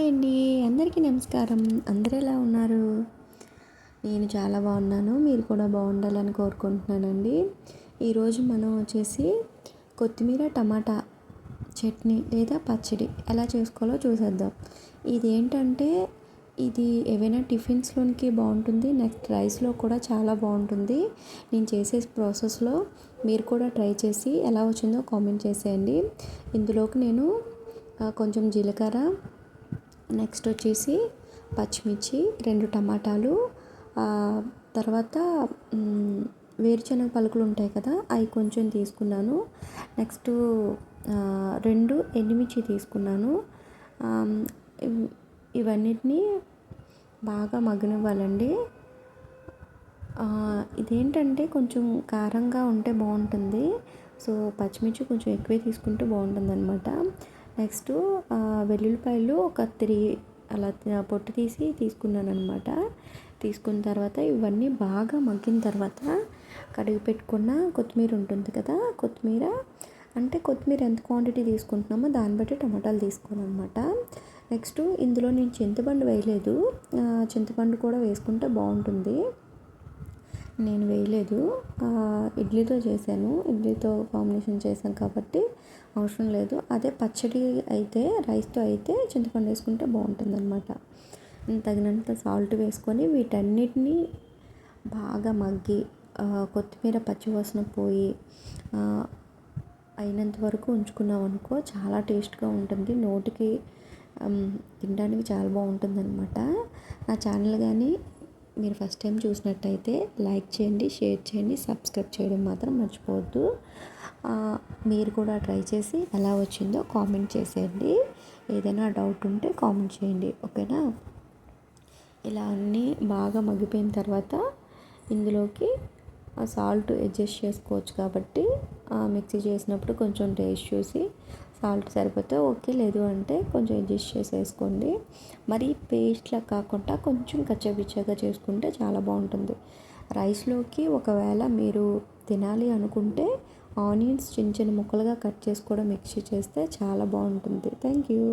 అండి. అందరికీ నమస్కారం. అందరూ ఎలా ఉన్నారు? నేను చాలా బాగున్నాను. మీరు కూడా బాగుండాలని కోరుకుంటున్నానండి. ఈరోజు మనం వచ్చేసి కొత్తిమీర టమాటా చట్నీ లేదా పచ్చడి ఎలా చేసుకోవాలో చూసేద్దాం. ఇదేంటంటే ఇది ఏవైనా టిఫిన్స్‌లోనికి బాగుంటుంది. నెక్స్ట్ రైస్‌లో కూడా చాలా బాగుంటుంది. నేను చేసే ప్రాసెస్‌లో మీరు కూడా ట్రై చేసి ఎలా వచ్చిందో కామెంట్ చేసేయండి. ఇందులోకి నేను కొంచెం జీలకర్ర, నెక్స్ట్ వచ్చేసి పచ్చిమిర్చి, 2 టమాటాలు, తర్వాత వేరుశనగ పలుకులు ఉంటాయి కదా, అవి కొంచెం తీసుకున్నాను. నెక్స్ట్ 2 ఎండుమిర్చి తీసుకున్నాను. ఇవన్నిటిని బాగా మగ్గనివ్వాలండి. ఇదేంటంటే కొంచెం కారంగా ఉంటే బాగుంటుంది. సో పచ్చిమిర్చి కొంచెం ఎక్కువే తీసుకుంటే బాగుంటుందన్నమాట. నెక్స్ట్ వెల్లుల్లిపాయలు ఒక 3 అలా పొట్టు తీసి తీసుకున్నాను అనమాట. తీసుకున్న తర్వాత ఇవన్నీ బాగా మగ్గిన తర్వాత కడిగి పెట్టుకున్న కొత్తిమీర ఉంటుంది కదా, కొత్తిమీర అంటే కొత్తిమీర ఎంత క్వాంటిటీ తీసుకుంటున్నామో దాన్ని బట్టి టమాటాలు తీసుకోవాలన్నమాట. నెక్స్ట్ ఇందులో నేను చింతపండు వేయలేదు. చింతపండు కూడా వేసుకుంటే బాగుంటుంది. నేను వేయలేదు. ఇడ్లీతో చేశాను. ఇడ్లీతో కాంబినేషన్ చేశాను కాబట్టి అవసరం లేదు. అదే పచ్చడి అయితే రైస్తో అయితే చింతపండు వేసుకుంటే బాగుంటుందన్నమాట. తగినంత సాల్ట్ వేసుకొని వీటన్నిటిని బాగా మగ్గి కొత్తిమీర పచ్చివాసన పోయి అయినంత వరకు ఉంచుకున్నాం అనుకో చాలా టేస్ట్గా ఉంటుంది. నోటికి తినడానికి చాలా బాగుంటుందన్నమాట. నా ఛానల్ కానీ మీరు ఫస్ట్ టైం చూసినట్టయితే లైక్ చేయండి, షేర్ చేయండి, సబ్స్క్రైబ్ చేయడం మాత్రం మర్చిపోవద్దు. మీరు కూడా ట్రై చేసి ఎలా వచ్చిందో కామెంట్ చేసేయండి. ఏదైనా డౌట్ ఉంటే కామెంట్ చేయండి, ఓకేనా? ఇలా అన్నీ బాగా మగ్గిపోయిన తర్వాత ఇందులోకి సాల్ట్ అడ్జస్ట్ చేసుకోవచ్చు కాబట్టి మిక్సీ చేసినప్పుడు కొంచెం టేస్ట్ చూసి సాల్ట్ సరిపోతే ఓకే, లేదు అంటే కొంచెం అడ్జస్ట్ చేసేసుకోండి. మరి పేస్ట్లా కాకుండా కొంచెం కచ్చాపిచ్చాగా చేసుకుంటే చాలా బాగుంటుంది. రైస్లోకి ఒకవేళ మీరు తినాలి అనుకుంటే ఆనియన్స్ చిన్న చిన్న ముక్కలుగా కట్ చేసి కూడా మిక్సీ చేస్తే చాలా బాగుంటుంది. Thank you.